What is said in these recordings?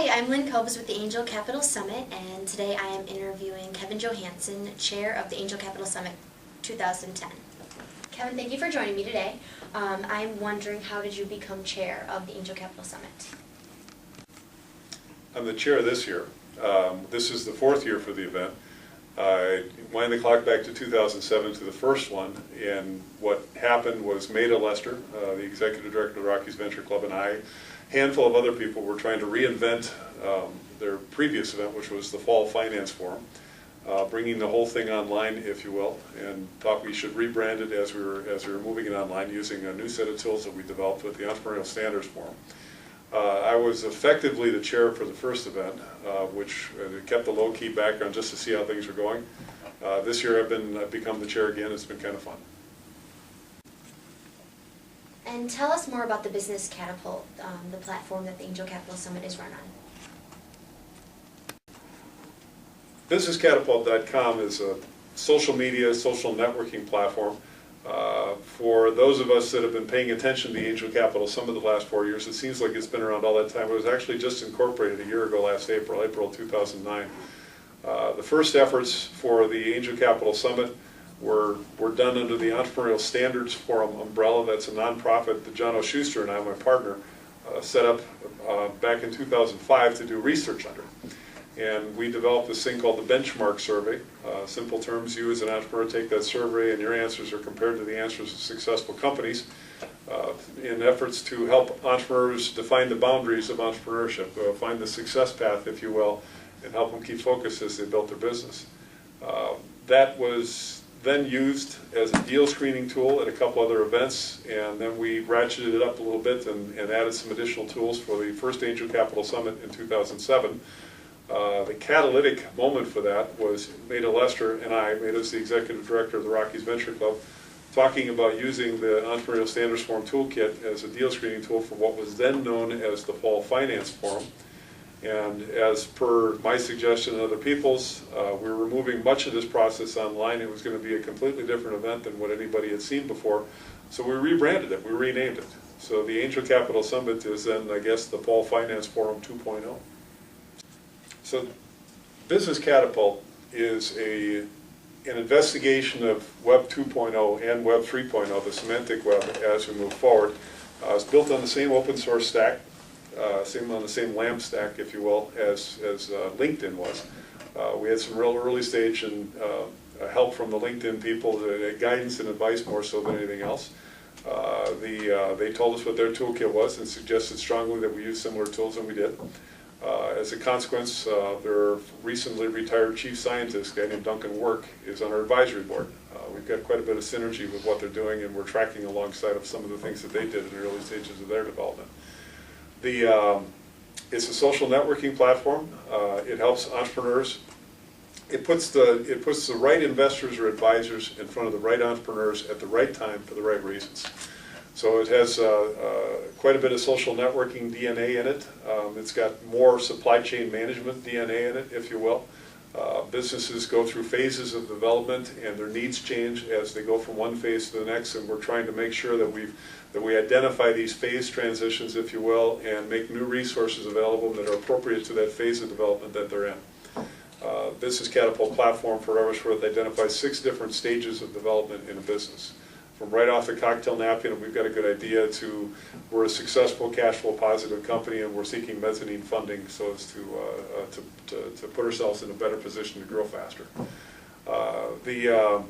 Hi, I'm Lynn Kobes with the Angel Capital Summit, and today I am interviewing Kevin Johansson, Chair of the Angel Capital Summit 2010. Kevin, thank you for joining me today. I'm wondering, how did you become Chair of the Angel Capital Summit? I'm the chair this year. This is the fourth year for the event. I wind the clock back to 2007 to the first one, and what happened was Maida Lester, the executive director of the Rockies Venture Club, and I, a handful of other people, were trying to reinvent their previous event, which was the Fall Finance Forum, bringing the whole thing online, if you will, and thought we should rebrand it as we were moving it online using a new set of tools that we developed with the Entrepreneurial Standards Forum. I was effectively the chair for the first event, which kept the low-key background just to see how things were going. This year I've become the chair again. It's been kind of fun. And tell us more about the Business Catapult, the platform that the Angel Capital Summit is run on. BusinessCatapult.com is a social media, social networking platform. For those of us that have been paying attention to the Angel Capital Summit the last 4 years, it seems like it's been around all that time. It was actually just incorporated a year ago last April 2009. The first efforts for the Angel Capital Summit were done under the Entrepreneurial Standards Forum umbrella. That's a nonprofit that John O'Schuster and I, my partner, set up back in 2005 to do research under. And we developed this thing called the Benchmark Survey. Simple terms, you as an entrepreneur take that survey and your answers are compared to the answers of successful companies in efforts to help entrepreneurs define the boundaries of entrepreneurship, find the success path, if you will, and help them keep focused as they built their business. That was then used as a deal screening tool at a couple other events, and then we ratcheted it up a little bit and added some additional tools for the first Angel Capital Summit in 2007. The catalytic moment for that was Maida Lester and I, Maida's the executive director of the Rockies Venture Club, talking about using the Entrepreneurial Standards Forum Toolkit as a deal screening tool for what was then known as the Fall Finance Forum. And as per my suggestion and other people's, we were removing much of this process online. It was going to be a completely different event than what anybody had seen before. So we rebranded it, we renamed it. So the Angel Capital Summit is then, I guess, the Fall Finance Forum 2.0. So Business Catapult is an investigation of Web 2.0 and Web 3.0, the semantic web, as we move forward. It's built on the same open source stack, on the same LAMP stack, if you will, as LinkedIn was. We had some real early stage and help from the LinkedIn people, guidance and advice more so than anything else. They told us what their toolkit was and suggested strongly that we use similar tools, and we did. As a consequence, their recently retired chief scientist, a guy named Duncan Work, is on our advisory board. We've got quite a bit of synergy with what they're doing, and we're tracking alongside of some of the things that they did in the early stages of their development. It's a social networking platform. It helps entrepreneurs. It puts the right investors or advisors in front of the right entrepreneurs at the right time for the right reasons. So it has quite a bit of social networking DNA in it. It's got more supply chain management DNA in it, if you will. Businesses go through phases of development, and their needs change as they go from one phase to the next, and we're trying to make sure that we identify these phase transitions, if you will, and make new resources available that are appropriate to that phase of development that they're in. Business Catapult platform for Eversworth identifies 6 different stages of development in a business. From right off the cocktail napkin, we've got a good idea, to we're a successful cash flow positive company and we're seeking mezzanine funding so as to put ourselves in a better position to grow faster. The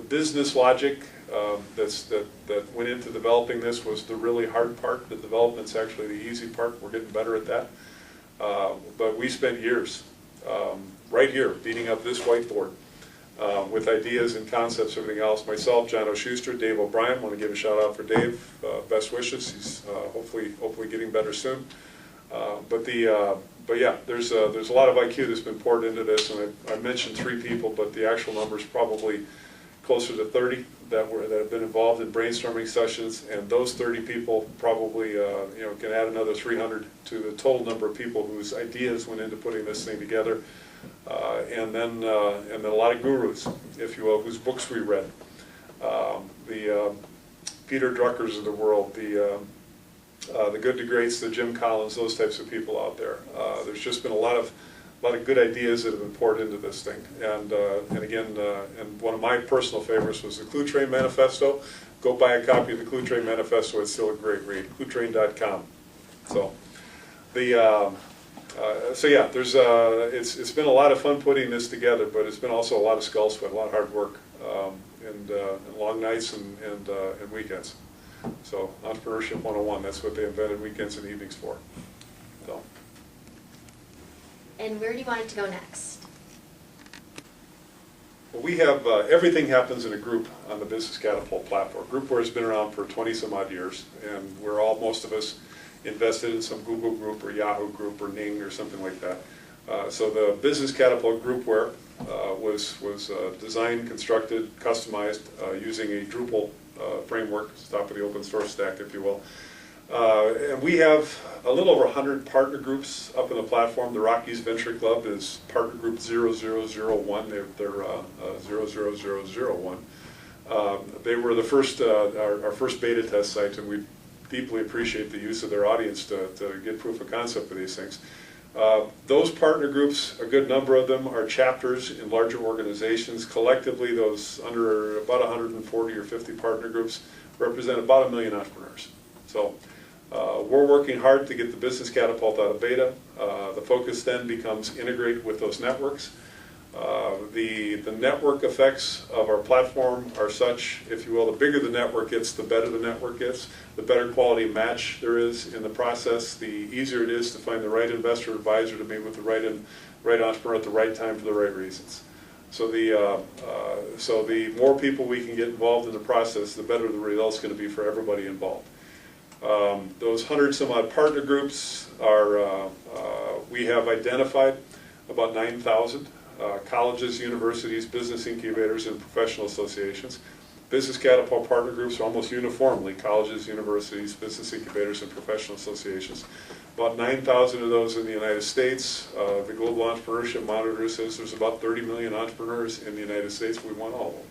business logic that went into developing this was the really hard part. The development's actually the easy part. We're getting better at that. But we spent years right here beating up this whiteboard with ideas and concepts, everything else. Myself, John O'Schuster, Dave O'Brien. Want to give a shout out for Dave. Best wishes. He's hopefully getting better soon. But yeah, there's a lot of IQ that's been poured into this, and I mentioned 3 people, but the actual number is probably closer to 30 that have been involved in brainstorming sessions, and those 30 people probably can add another 300 to the total number of people whose ideas went into putting this thing together. And then a lot of gurus, if you will, whose books we read. The Peter Druckers of the world, the the Good to Greats, the Jim Collins, those types of people out there. There's just been a lot of good ideas that have been poured into this thing. And again, and one of my personal favorites was the Clue Train Manifesto. Go buy a copy of the Clue Train Manifesto. It's still a great read. ClueTrain.com. So so yeah, there's it's been a lot of fun putting this together, but it's been also a lot of skull sweat, a lot of hard work, and long nights and weekends. So Entrepreneurship 101, that's what they invented weekends and evenings for. So. And where do you want it to go next? Well, we have, everything happens in a group on the Business Catapult platform. GroupWare has been around for 20 some odd years, and we're all, most of us, invested in some Google group or Yahoo group or Ning or something like that. So the Business Catapult GroupWare was designed, constructed, customized using a Drupal framework, it's top of the open source stack, if you will. And we have a little over 100 partner groups up in the platform. The Rockies Venture Club is partner group 0001. They're 00001. They were the first, our first beta test site, and we deeply appreciate the use of their audience to get proof of concept for these things. Those partner groups, a good number of them, are chapters in larger organizations. Collectively, those under about 140 or 50 partner groups represent about 1 million entrepreneurs. So we're working hard to get the Business Catapult out of beta. The focus then becomes integrate with those networks. The network effects of our platform are such, if you will, the bigger the network gets, the better the network gets, the better quality match there is in the process, the easier it is to find the right investor or advisor to meet with the right entrepreneur at the right time for the right reasons. So the more people we can get involved in the process, the better the result's going to be for everybody involved. Those 100 some odd partner groups are, we have identified about 9,000 colleges, universities, business incubators, and professional associations. Business Catapult partner groups are almost uniformly colleges, universities, business incubators, and professional associations. About 9,000 of those in the United States. The Global Entrepreneurship Monitor says there's about 30 million entrepreneurs in the United States. We want all of them.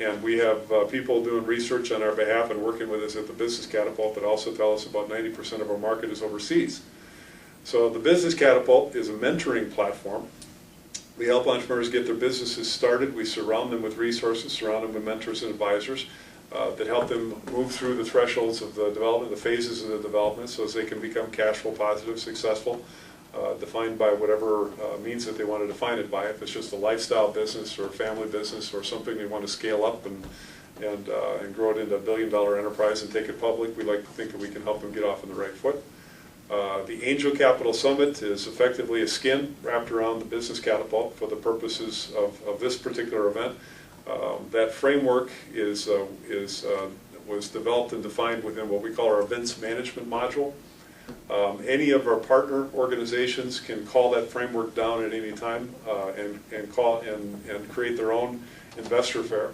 And we have people doing research on our behalf and working with us at the Business Catapult that also tell us about 90% of our market is overseas. So the Business Catapult is a mentoring platform. We help entrepreneurs get their businesses started. We surround them with resources, surround them with mentors and advisors that help them move through the thresholds of the development, the phases of the development, so as they can become cash flow positive, successful, defined by whatever means that they want to define it by. If it's just a lifestyle business or a family business or something they want to scale up and grow it into a billion-dollar enterprise and take it public, we like to think that we can help them get off on the right foot. The Angel Capital Summit is effectively a skin wrapped around the Business Catapult for the purposes of this particular event. That framework was developed and defined within what we call our events management module. Any of our partner organizations can call that framework down at any time and create their own investor fair.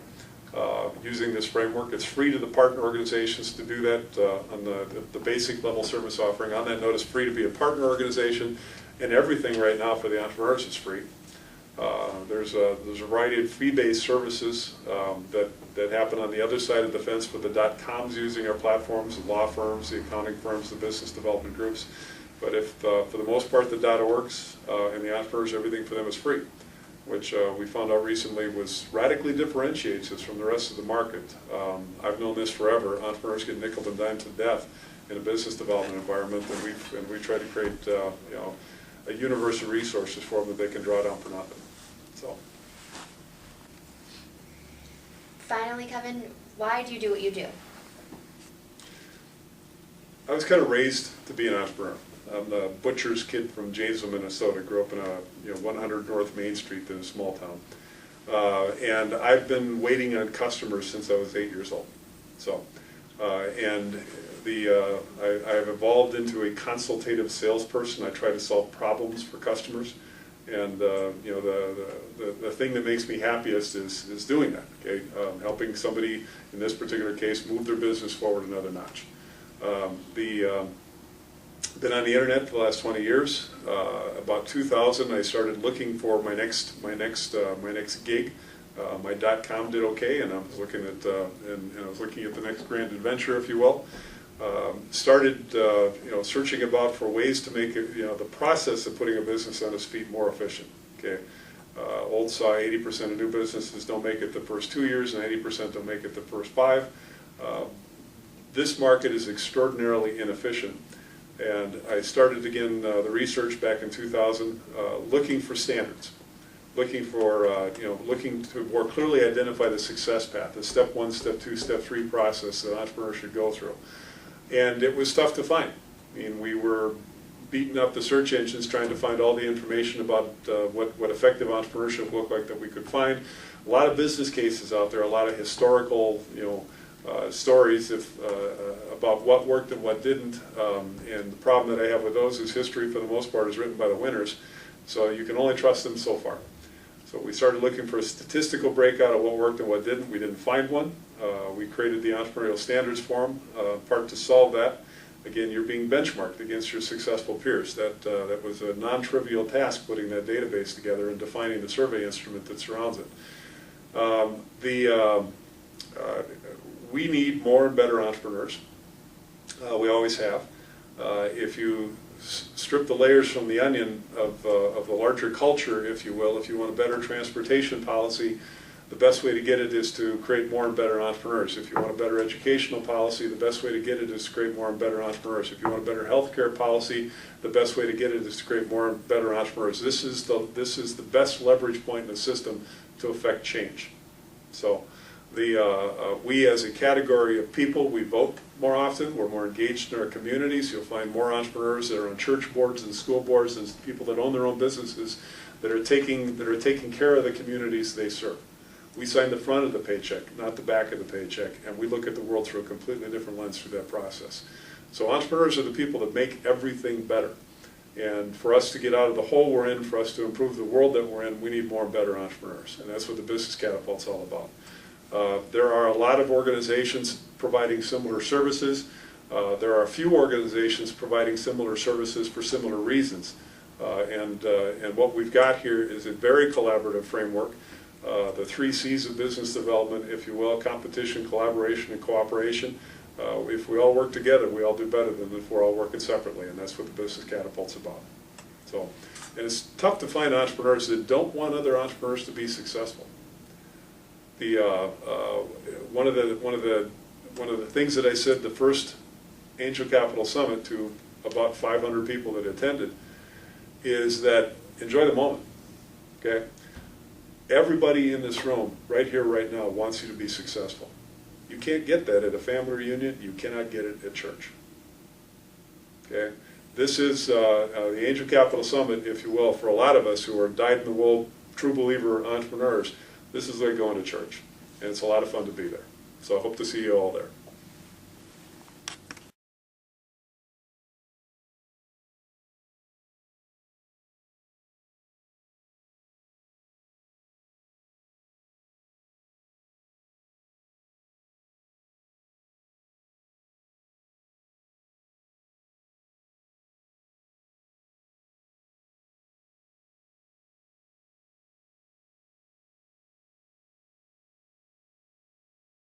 Using this framework. It's free to the partner organizations to do that on the basic level service offering. On that note, it's free to be a partner organization, and everything right now for the entrepreneurs is free. There's a variety of fee-based services that happen on the other side of the fence for the .coms using our platforms, the law firms, the accounting firms, the business development groups. But if for the most part the .orgs and the entrepreneurs, everything for them is free, which we found out recently was radically differentiates us from the rest of the market. I've known this forever. Entrepreneurs get nickel and dime to death in a business development environment, and we try to create a universe of resources for them that they can draw down for nothing. So. Finally, Kevin, why do you do what you do? I was kind of raised to be an entrepreneur. I'm the butcher's kid from Janesville, Minnesota. Grew up in a 100 North Main Street in a small town, and I've been waiting on customers since I was 8 years old. So, and I've evolved into a consultative salesperson. I try to solve problems for customers, and the thing that makes me happiest is doing that. Okay, helping somebody in this particular case move their business forward another notch. Been on the internet for the last 20 years. About 2000, I started looking for my next gig. My .com did okay, and I was looking at the next grand adventure, if you will. Started searching about for ways to make it, the process of putting a business on its feet more efficient. Okay, old saw 80% of new businesses don't make it the first 2 years, and 80% don't make it the first 5. This market is extraordinarily inefficient, and I started again the research back in 2000, looking for standards, looking to more clearly identify the success path, the step 1, step 2, step 3 process that entrepreneurs should go through. And it was tough to find. I mean, we were beating up the search engines trying to find all the information about what effective entrepreneurship looked like that we could find. A lot of business cases out there, a lot of historical, stories about what worked and what didn't. And the problem that I have with those is history, for the most part, is written by the winners. So you can only trust them so far. So we started looking for a statistical breakout of what worked and what didn't. We didn't find one. We created the Entrepreneurial Standards Forum, part to solve that. Again, you're being benchmarked against your successful peers. That was a non-trivial task, putting that database together and defining the survey instrument that surrounds it. We need more and better entrepreneurs. We always have. If you strip the layers from the onion of the larger culture, if you will, if you want a better transportation policy, the best way to get it is to create more and better entrepreneurs. If you want a better educational policy, the best way to get it is to create more and better entrepreneurs. If you want a better healthcare policy, the best way to get it is to create more and better entrepreneurs. This is the best leverage point in the system to affect change. So we as a category of people, we vote more often, we're more engaged in our communities. You'll find more entrepreneurs that are on church boards and school boards and people that own their own businesses that are taking care of the communities they serve. We sign the front of the paycheck, not the back of the paycheck, and we look at the world through a completely different lens through that process. So entrepreneurs are the people that make everything better. And for us to get out of the hole we're in, for us to improve the world that we're in, we need more and better entrepreneurs. And that's what the Business Catapult's all about. There are a lot of organizations providing similar services. There are a few organizations providing similar services for similar reasons. And what we've got here is a very collaborative framework. The 3 C's of business development, if you will: competition, collaboration, and cooperation. If we all work together, we all do better than if we're all working separately, and that's what the Business Catapult's about. So, and it's tough to find entrepreneurs that don't want other entrepreneurs to be successful. One of the things that I said the first Angel Capital Summit to about 500 people that attended is that enjoy the moment. Okay. Everybody in this room, right here, right now, wants you to be successful. You can't get that at a family reunion. You cannot get it at church. Okay? This is the Angel Capital Summit, if you will, for a lot of us who are dyed-in-the-wool, true believer entrepreneurs. This is like going to church, and it's a lot of fun to be there. So I hope to see you all there.